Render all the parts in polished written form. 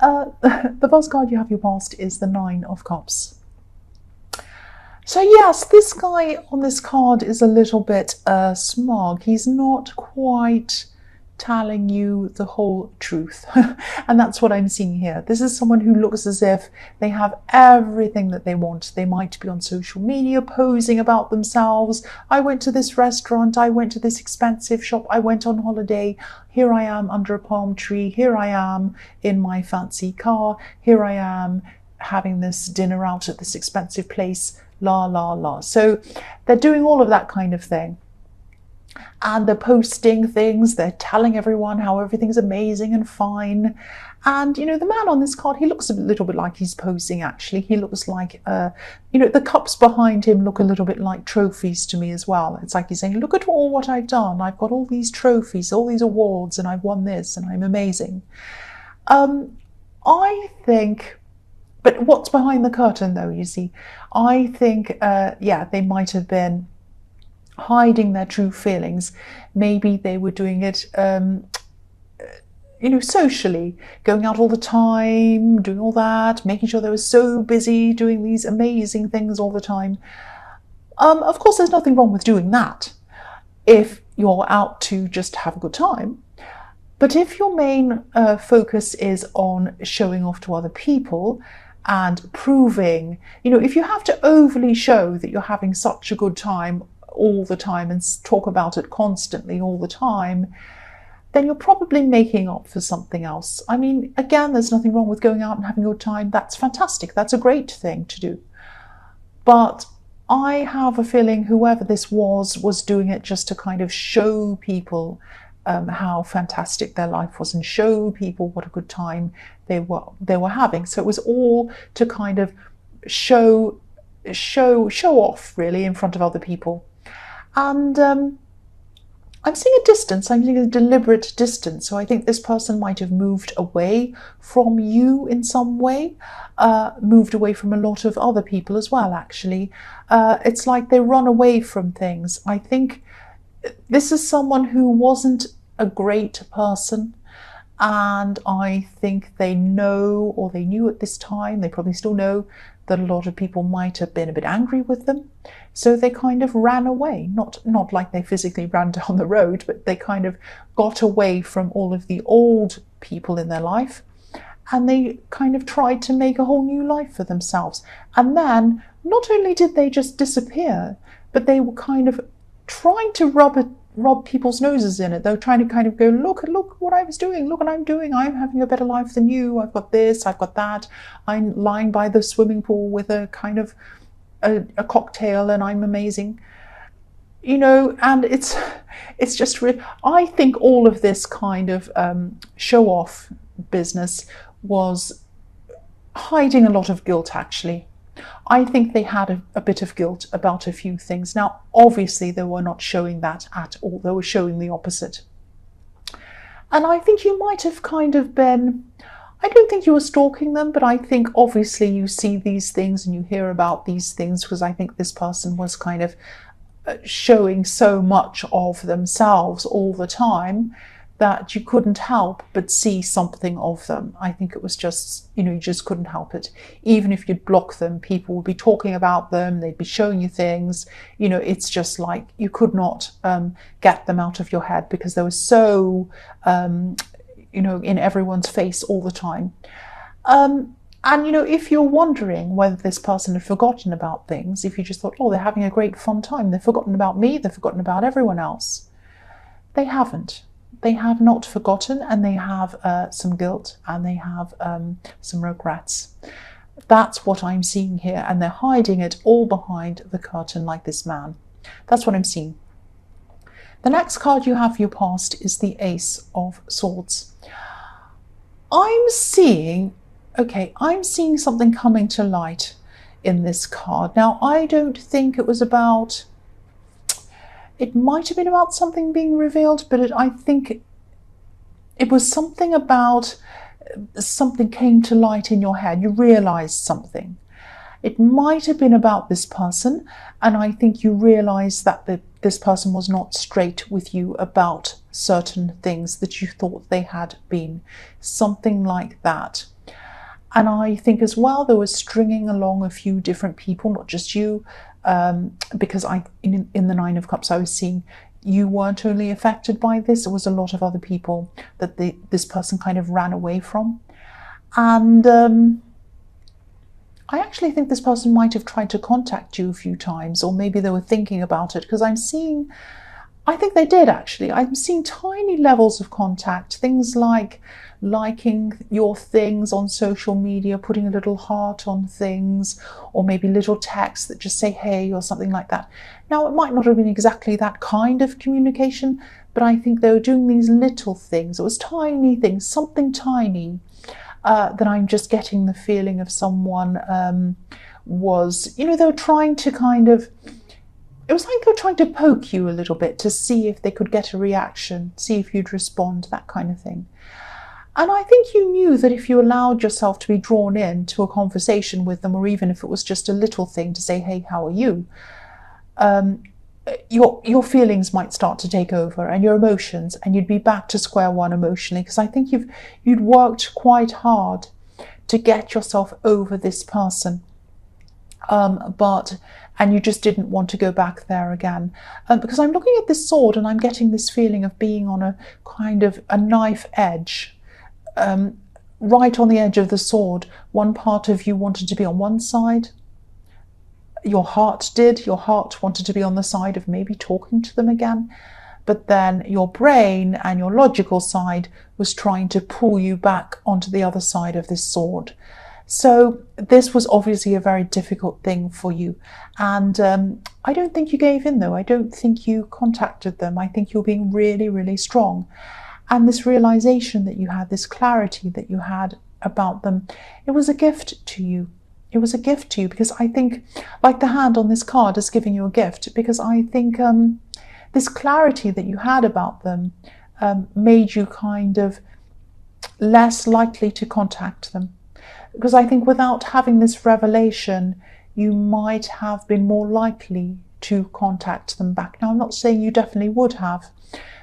The first card you have your past is the Nine of Cups. So yes, this guy on this card is a little bit smug. He's not quite telling you the whole truth. And that's what I'm seeing here. This is someone who looks as if they have everything that they want. They might be on social media posing about themselves. I went to this restaurant. I went to this expensive shop. I went on holiday. Here I am under a palm tree. Here I am in my fancy car. Here I am having this dinner out at this expensive place. La, la, la. So they're doing all of that kind of thing. And they're posting things, they're telling everyone how everything's amazing and fine. And, you know, the man on this card, he looks a little bit like he's posing, actually. He looks like, you know, the cups behind him look a little bit like trophies to me as well. It's like he's saying, look at all what I've done. I've got all these trophies, all these awards, and I've won this, and I'm amazing. I think... But what's behind the curtain, though, you see? I think, yeah, they might have been hiding their true feelings. Maybe they were doing it, you know, socially, going out all the time, doing all that, making sure they were so busy doing these amazing things all the time. Of course, there's nothing wrong with doing that if you're out to just have a good time. But if your main focus is on showing off to other people and proving, you know, if you have to overly show that you're having such a good time all the time and talk about it constantly all the time, then you're probably making up for something else. I mean, again, there's nothing wrong with going out and having a good time. That's fantastic. That's a great thing to do. But I have a feeling whoever this was doing it just to kind of show people how fantastic their life was and show people what a good time they were having. So it was all to kind of show off, really, in front of other people. And I'm seeing a distance. I'm seeing a deliberate distance. So I think this person might have moved away from you in some way, moved away from a lot of other people as well, actually. It's like they run away from things. I think this is someone who wasn't a great person. And I think they know, or they knew at this time, they probably still know, that a lot of people might have been a bit angry with them. So they kind of ran away, not like they physically ran down the road, but they kind of got away from all of the old people in their life, and they kind of tried to make a whole new life for themselves. And then not only did they just disappear, but they were kind of trying to rub people's noses in it. They were trying to kind of go, look what I was doing, look what I'm doing, I'm having a better life than you, I've got this, I've got that, I'm lying by the swimming pool with a kind of a cocktail and I'm amazing, you know. And it's just I think all of this kind of show off business was hiding a lot of guilt, actually. I think they had a bit of guilt about a few things. Now, obviously, they were not showing that at all. They were showing the opposite. And I think you might have kind of been, I don't think you were stalking them, but I think obviously you see these things and you hear about these things, because I think this person was kind of showing so much of themselves all the time that you couldn't help but see something of them. I think it was just, you know, you just couldn't help it. Even if you'd block them, people would be talking about them, they'd be showing you things, you know. It's just like you could not get them out of your head, because they were so, you know, in everyone's face all the time. And, you know, if you're wondering whether this person had forgotten about things, if you just thought, oh, they're having a great fun time, they've forgotten about me, they've forgotten about everyone else, they haven't. They have not forgotten, and they have some guilt, and they have some regrets. That's what I'm seeing here, and they're hiding it all behind the curtain like this man. That's what I'm seeing. The next card you have for your past is the Ace of Swords. I'm seeing something coming to light in this card. Now, I don't think it was about... It might have been about something being revealed, but I think it was something about something came to light in your head. You realized something. It might have been about this person, and I think you realized that this person was not straight with you about certain things that you thought they had been. Something like that. And I think as well, there was stringing along a few different people, not just you, because in the Nine of Cups, I was seeing you weren't only affected by this, it was a lot of other people that this person kind of ran away from. And I actually think this person might have tried to contact you a few times, or maybe they were thinking about it, because I think they did actually. I'm seeing tiny levels of contact, things like liking your things on social media, putting a little heart on things, or maybe little texts that just say hey or something like that. Now, it might not have been exactly that kind of communication, but I think they were doing these little things. It was tiny things, something tiny, that I'm just getting the feeling of someone was, they were trying to it was like they were trying to poke you a little bit to see if they could get a reaction, see if you'd respond, that kind of thing. And I think you knew that if you allowed yourself to be drawn into a conversation with them, or even if it was just a little thing to say, hey, how are you? Your feelings might start to take over, and your emotions, and you'd be back to square one emotionally, because I think you'd worked quite hard to get yourself over this person. And you just didn't want to go back there again. Because I'm looking at this sword and I'm getting this feeling of being on a kind of a knife edge. Right on the edge of the sword, one part of you wanted to be on one side. Your heart did. Your heart wanted to be on the side of maybe talking to them again. But then your brain and your logical side was trying to pull you back onto the other side of this sword. So this was obviously a very difficult thing for you. And I don't think you gave in, though. I don't think you contacted them. I think you're being really, really strong. And this realization that you had, this clarity that you had about them, it was a gift to you. It was a gift to you, because I think, like the hand on this card is giving you a gift, because I think this clarity that you had about them made you kind of less likely to contact them. Because I think without having this revelation, you might have been more likely to contact them back. Now, I'm not saying you definitely would have,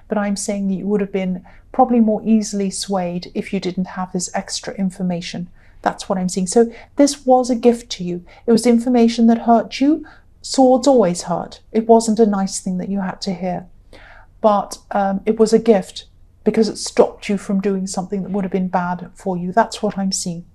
but I'm saying that you would have been probably more easily swayed if you didn't have this extra information. That's what I'm seeing. So this was a gift to you. It was information that hurt you. Swords always hurt. It wasn't a nice thing that you had to hear. But it was a gift, because it stopped you from doing something that would have been bad for you. That's what I'm seeing.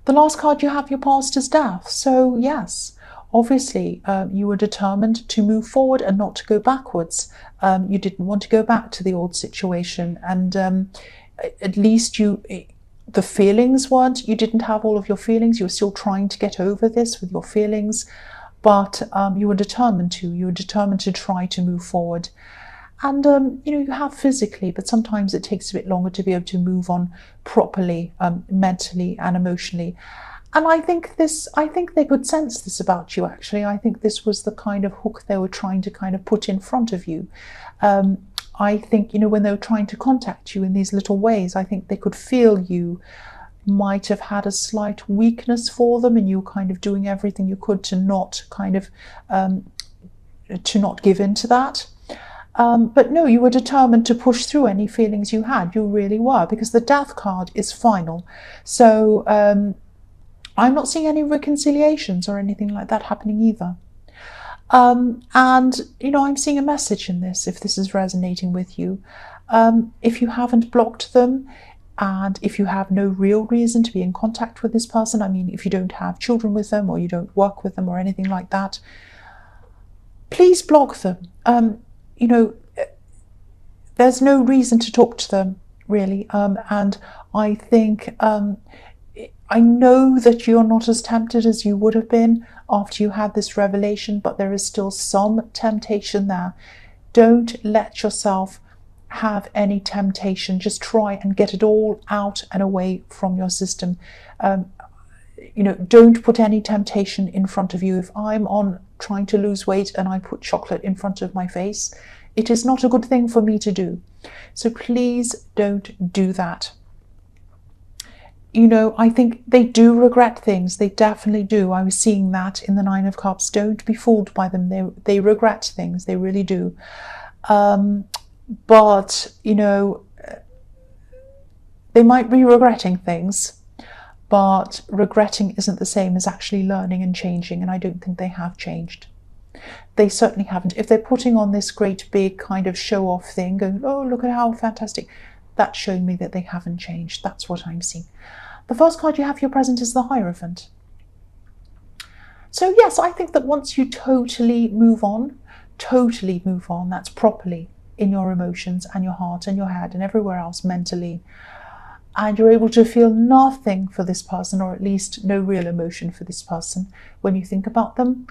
The last card you have, your past is death. So yes, obviously you were determined to move forward and not to go backwards. You didn't want to go back to the old situation. And at least the feelings weren't, you didn't have all of your feelings. You were still trying to get over this with your feelings, but you were determined to. You were determined to try to move forward. And, you have physically, but sometimes it takes a bit longer to be able to move on properly, mentally and emotionally. And I think they could sense this about you, actually. I think this was the kind of hook they were trying to kind of put in front of you. I think, when they were trying to contact you in these little ways, I think they could feel you might have had a slight weakness for them, and you were kind of doing everything you could to not give in to that. But no, you were determined to push through any feelings you had. You really were, because the death card is final. So I'm not seeing any reconciliations or anything like that happening either. And, I'm seeing a message in this, if this is resonating with you. If you haven't blocked them, and if you have no real reason to be in contact with this person, I mean, if you don't have children with them, or you don't work with them or anything like that, please block them. There's no reason to talk to them, really. And I think, I know that you're not as tempted as you would have been after you had this revelation, but there is still some temptation there. Don't let yourself have any temptation. Just try and get it all out and away from your system. Don't put any temptation in front of you. If I'm on trying to lose weight and I put chocolate in front of my face, it is not a good thing for me to do. So please don't do that. I think they do regret things. They definitely do. I was seeing that in the Nine of Cups. Don't be fooled by them. They regret things. They really do. But, they might be regretting things, but regretting isn't the same as actually learning and changing, and I don't think they have changed. They certainly haven't. If they're putting on this great big kind of show-off thing, going, oh, look at how fantastic, that's showing me that they haven't changed. That's what I'm seeing. The first card you have for your present is the Hierophant. So yes, I think that once you totally move on, that's properly in your emotions and your heart and your head and everywhere else mentally, and you're able to feel nothing for this person, or at least no real emotion for this person when you think about them,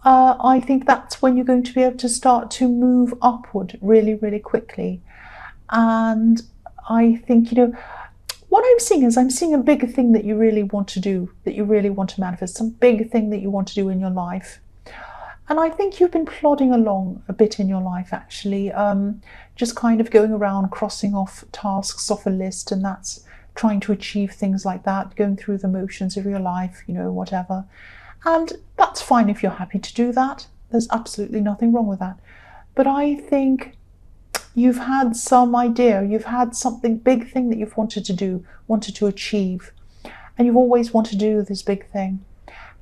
I think that's when you're going to be able to start to move upward really, really quickly. And I think, what I'm seeing is I'm seeing a big thing that you really want to do, that you really want to manifest, some big thing that you want to do in your life. And I think you've been plodding along a bit in your life, actually, just kind of going around, crossing off tasks off a list, and that's trying to achieve things like that, going through the motions of your life, whatever. And that's fine if you're happy to do that. There's absolutely nothing wrong with that. But I think you've had some idea, you've had something big thing that you've wanted to do, wanted to achieve, and you've always wanted to do this big thing.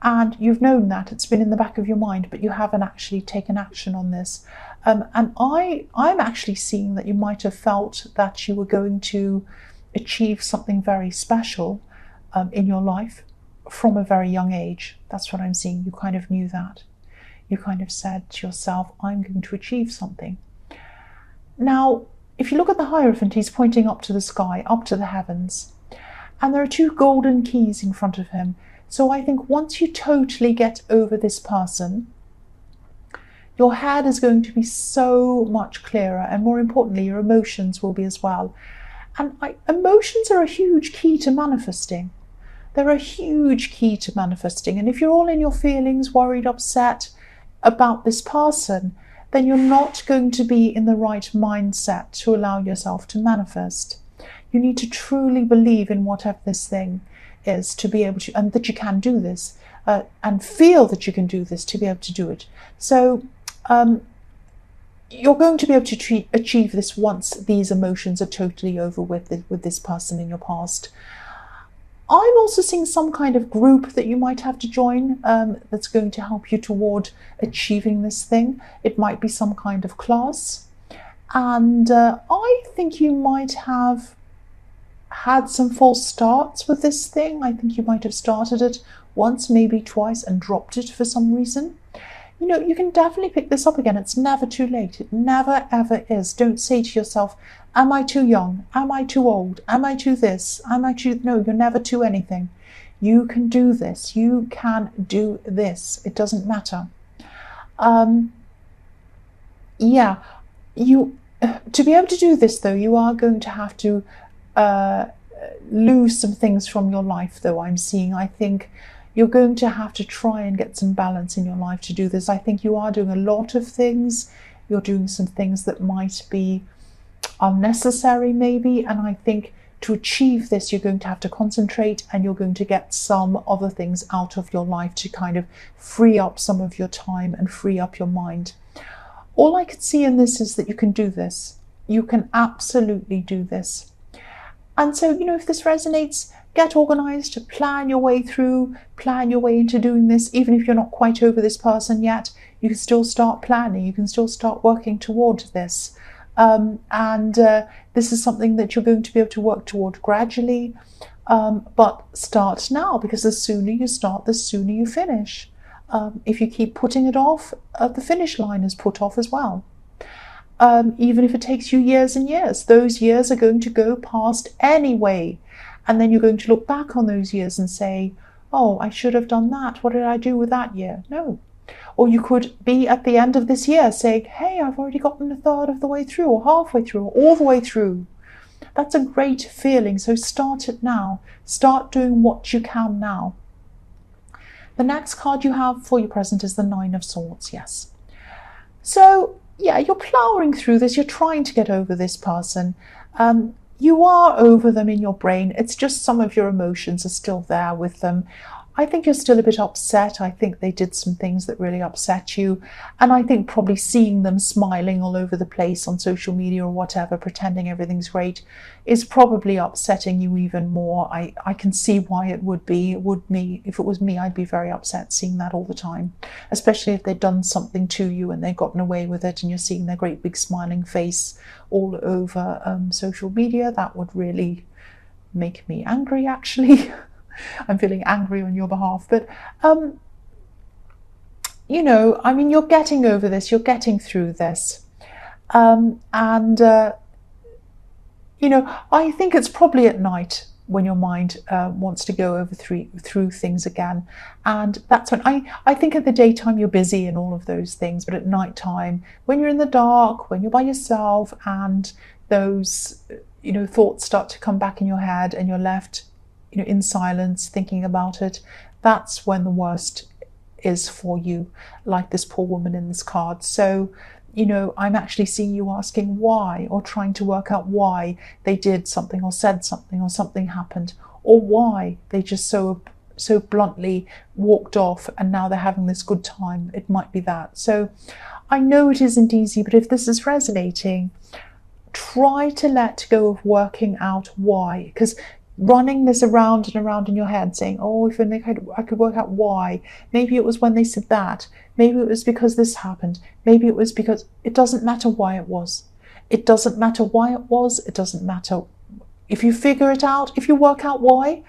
And you've known that, it's been in the back of your mind, but you haven't actually taken action on this. And I'm actually seeing that you might have felt that you were going to achieve something very special in your life from a very young age. That's what I'm seeing. You kind of knew that. You kind of said to yourself, I'm going to achieve something. Now, if you look at the Hierophant, he's pointing up to the sky, up to the heavens. And there are two golden keys in front of him. So I think once you totally get over this person, your head is going to be so much clearer, and more importantly, your emotions will be as well. And emotions are a huge key to manifesting. They're a huge key to manifesting. And if you're all in your feelings, worried, upset about this person, then you're not going to be in the right mindset to allow yourself to manifest. You need to truly believe in whatever this thing is to be able to, and that you can do this, and feel that you can do this to be able to do it. So you're going to be able to achieve this once these emotions are totally over with this person in your past. I'm also seeing some kind of group that you might have to join that's going to help you toward achieving this thing. It might be some kind of class. And I think you might have had some false starts with this thing. I think you might have started it once, maybe twice, and dropped it for some reason. You can definitely pick this up again. It's never too late. It never, ever is. Don't say to yourself, am I too young? Am I too old? Am I too this? Am I too... No, you're never too anything. You can do this. You can do this. It doesn't matter. To be able to do this, though, you are going to have to lose some things from your life, though, I'm seeing. I think you're going to have to try and get some balance in your life to do this. I think you are doing a lot of things. You're doing some things that might be unnecessary, maybe. And I think to achieve this, you're going to have to concentrate, and you're going to get some other things out of your life to kind of free up some of your time and free up your mind. All I could see in this is that you can do this. You can absolutely do this. And so, if this resonates, get organized, plan your way through, plan your way into doing this. Even if you're not quite over this person yet, you can still start planning. You can still start working toward this. This is something that you're going to be able to work toward gradually. But start now, because the sooner you start, the sooner you finish. If you keep putting it off, the finish line is put off as well. Even if it takes you years and years, those years are going to go past anyway. And then you're going to look back on those years and say, oh, I should have done that. What did I do with that year? No. Or you could be at the end of this year saying, hey, I've already gotten a third of the way through, or halfway through, or all the way through. That's a great feeling. So start it now. Start doing what you can now. The next card you have for your present is the Nine of Swords, yes. So, yeah, you're ploughing through this. You're trying to get over this person. You are over them in your brain. It's just some of your emotions are still there with them. I think you're still a bit upset. I think they did some things that really upset you. And I think probably seeing them smiling all over the place on social media or whatever, pretending everything's great, is probably upsetting you even more. I can see why it would be. If it was me, I'd be very upset seeing that all the time, especially if they'd done something to you and they'd gotten away with it and you're seeing their great big smiling face all over social media. That would really make me angry, actually. I'm feeling angry on your behalf. But, you know, I mean, you're getting over this. You're getting through this. You know, I think it's probably at night when your mind wants to go over through things again. And that's when I think in the daytime you're busy and all of those things. But at night time, when you're in the dark, when you're by yourself and those, you know, thoughts start to come back in your head and you're left, you know, in silence, thinking about it, that's when the worst is for you, like this poor woman in this card. So, you know, I'm actually seeing you asking why, or trying to work out why they did something or said something or something happened, or why they just so bluntly walked off and now they're having this good time. It might be that. So I know it isn't easy, but if this is resonating, try to let go of working out why, because running this around and around in your head saying, oh, if only I could work out why. Maybe it was when they said that. Maybe it was because this happened. Maybe it was because... It doesn't matter why it was. It doesn't matter why it was. It doesn't matter. If you figure it out, if you work out why,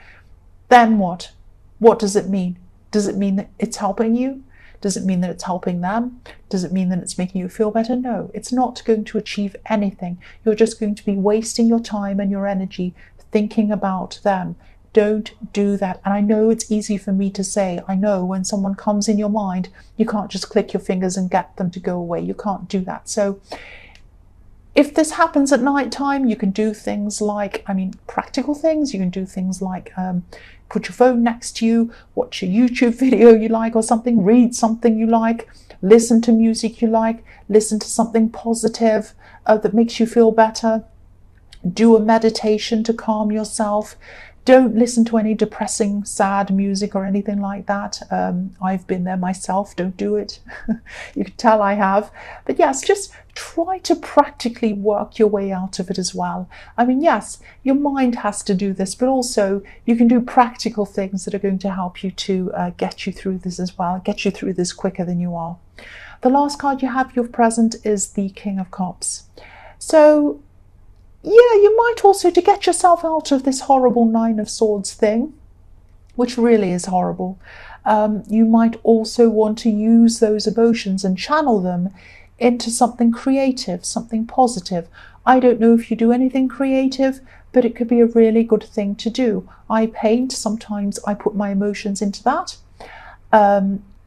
then what? What does it mean? Does it mean that it's helping you? Does it mean that it's helping them? Does it mean that it's making you feel better? No, it's not going to achieve anything. You're just going to be wasting your time and your energy thinking about them. Don't do that. And I know it's easy for me to say. I know when someone comes in your mind, you can't just click your fingers and get them to go away. You can't do that. So if this happens at night time, you can do things like, I mean, practical things. You can do things like put your phone next to you, watch a YouTube video you like or something, read something you like, listen to music you like, listen to something positive that makes you feel better. Do a meditation to calm yourself. Don't listen to any depressing, sad music or anything like that. I've been there myself. Don't do it. You can tell I have. But yes, just try to practically work your way out of it as well. I mean, yes, your mind has to do this, but also you can do practical things that are going to help you to get you through this as well, get you through this quicker than you are. The last card you have, your present, is the King of Cups. So, yeah, you might also, to get yourself out of this horrible Nine of Swords thing, which really is horrible, you might also want to use those emotions and channel them into something creative, something positive. I don't know if you do anything creative, but it could be a really good thing to do. I paint, sometimes I put my emotions into that.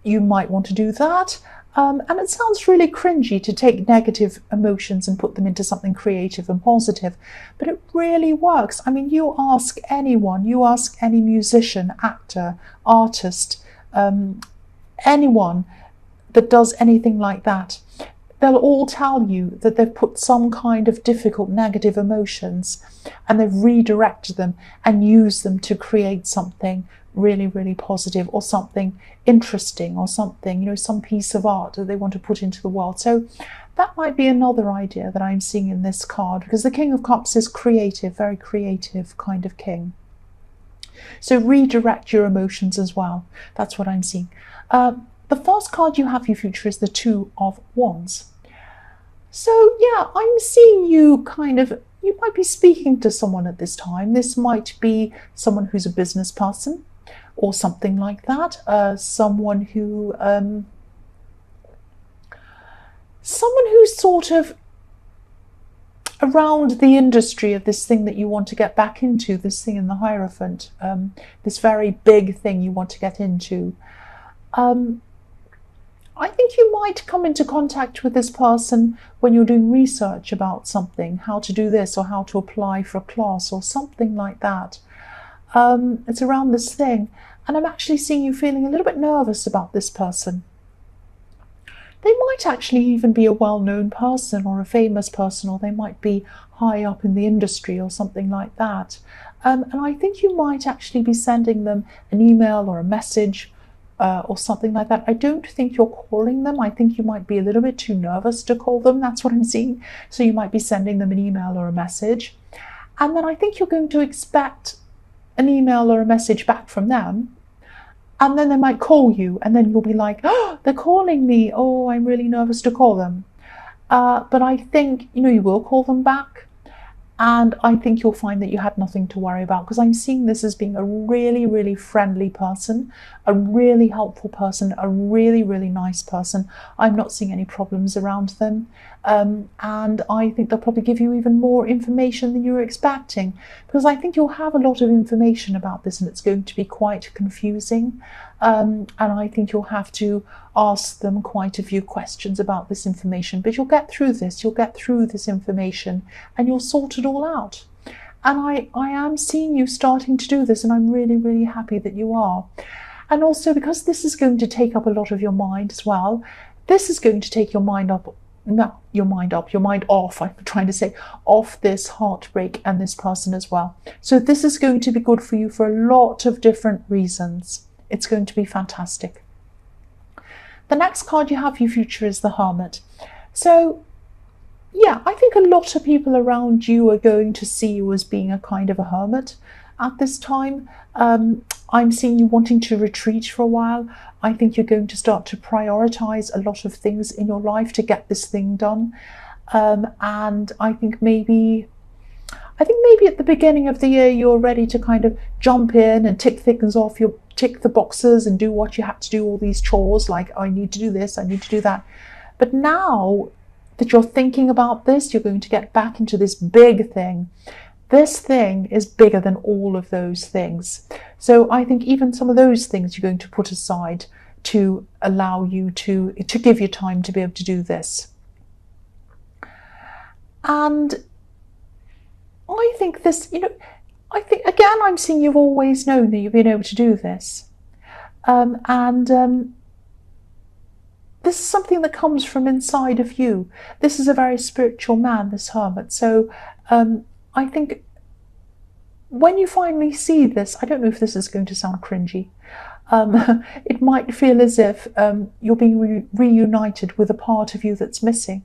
You might want to do that. And it sounds really cringy to take negative emotions and put them into something creative and positive, but it really works. I mean, you ask anyone, you ask any musician, actor, artist, anyone that does anything like that, they'll all tell you that they've put some kind of difficult negative emotions and they've redirected them and used them to create something really, really positive, or something interesting, or something, you know, some piece of art that they want to put into the world. So that might be another idea that I'm seeing in this card, because the King of Cups is creative, very creative kind of king. So redirect your emotions as well. That's what I'm seeing. The first card you have for your future is the Two of Wands. So yeah, I'm seeing you kind of, you might be speaking to someone at this time. This might be someone who's a business person, or something like that. Someone who's sort of around the industry of this thing that you want to get back into, this thing in the Hierophant, this very big thing you want to get into. I think you might come into contact with this person when you're doing research about something, how to do this or how to apply for a class or something like that. It's around this thing, and I'm actually seeing you feeling a little bit nervous about this person. They might actually even be a well-known person or a famous person, or they might be high up in the industry or something like that. And I think you might actually be sending them an email or a message or something like that. I don't think you're calling them. I think you might be a little bit too nervous to call them. That's what I'm seeing. So you might be sending them an email or a message. And then I think you're going to expect an email or a message back from them. And then they might call you, and then you'll be like, oh, they're calling me. Oh, I'm really nervous to call them. But I think, you will call them back. And I think you'll find that you had nothing to worry about, because I'm seeing this as being a really, really friendly person, a really helpful person, a really, really nice person. I'm not seeing any problems around them. And I think they'll probably give you even more information than you were expecting, because I think you'll have a lot of information about this and it's going to be quite confusing. And I think you'll have to ask them quite a few questions about this information, but you'll get through this, information, and you'll sort it all out. And I am seeing you starting to do this, and I'm really, really happy that you are. And also, because this is going to take up a lot of your mind as well, this is going to take your mind off, I'm trying to say, off this heartbreak and this person as well. So this is going to be good for you for a lot of different reasons. It's going to be fantastic. The next card you have for your future is the Hermit. So, yeah, I think a lot of people around you are going to see you as being a kind of a hermit at this time. I'm seeing you wanting to retreat for a while. I think you're going to start to prioritize a lot of things in your life to get this thing done. And I think maybe at the beginning of the year, you're ready to kind of jump in and tick the boxes and do what you have to do, all these chores, like, I need to do this, I need to do that. But now that you're thinking about this, you're going to get back into this big thing. This thing is bigger than all of those things. So I think even some of those things you're going to put aside to allow you to give you time to be able to do this. And I think this, again, I'm seeing you've always known that you've been able to do this. This is something that comes from inside of you. This is a very spiritual man, this Hermit. So I think when you finally see this, I don't know if this is going to sound cringy. It might feel as if you're being reunited with a part of you that's missing.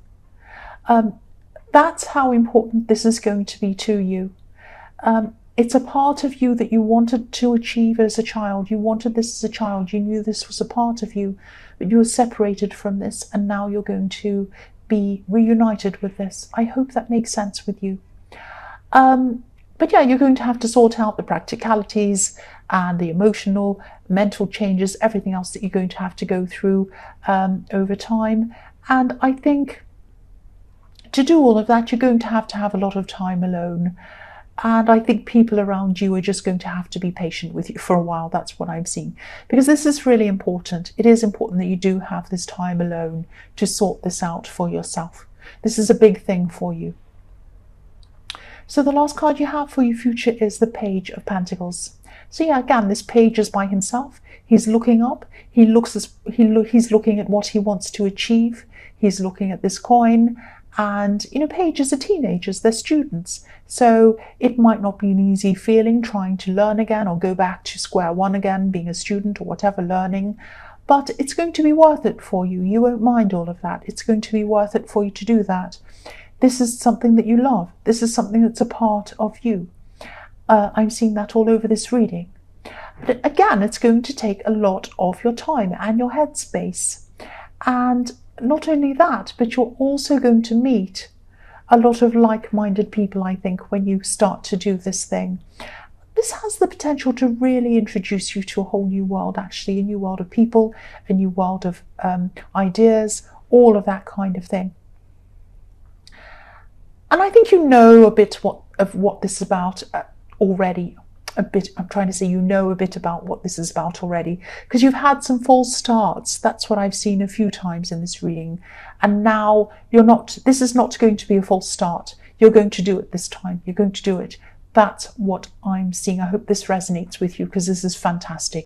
That's how important this is going to be to you. It's a part of you that you wanted to achieve as a child. You wanted this as a child. You knew this was a part of you, but you were separated from this, and now you're going to be reunited with this. I hope that makes sense with you. But yeah, you're going to have to sort out the practicalities and the emotional, mental changes, everything else that you're going to have to go through over time. And I think to do all of that, you're going to have a lot of time alone. And I think people around you are just going to have to be patient with you for a while. That's what I'm seeing. Because this is really important. It is important that you do have this time alone to sort this out for yourself. This is a big thing for you. So the last card you have for your future is the Page of Pentacles. So yeah, again, this page is by himself. He's looking up. He's looking at what he wants to achieve. He's looking at this coin. And, pages are teenagers, they're students. So it might not be an easy feeling trying to learn again or go back to square one again, being a student or whatever, learning. But it's going to be worth it for you. You won't mind all of that. It's going to be worth it for you to do that. This is something that you love. This is something that's a part of you. I'm seeing that all over this reading. But again, it's going to take a lot of your time and your headspace. And not only that, but you're also going to meet a lot of like-minded people, I think, when you start to do this thing. This has the potential to really introduce you to a whole new world, actually, a new world of people, a new world of ideas, all of that kind of thing. And I think you know a bit of what this is about already. I'm trying to say you know a bit about what this is about already, because you've had some false starts. That's what I've seen a few times in this reading. And now this is not going to be a false start. You're going to do it this time. You're going to do it. That's what I'm seeing. I hope this resonates with you, because this is fantastic.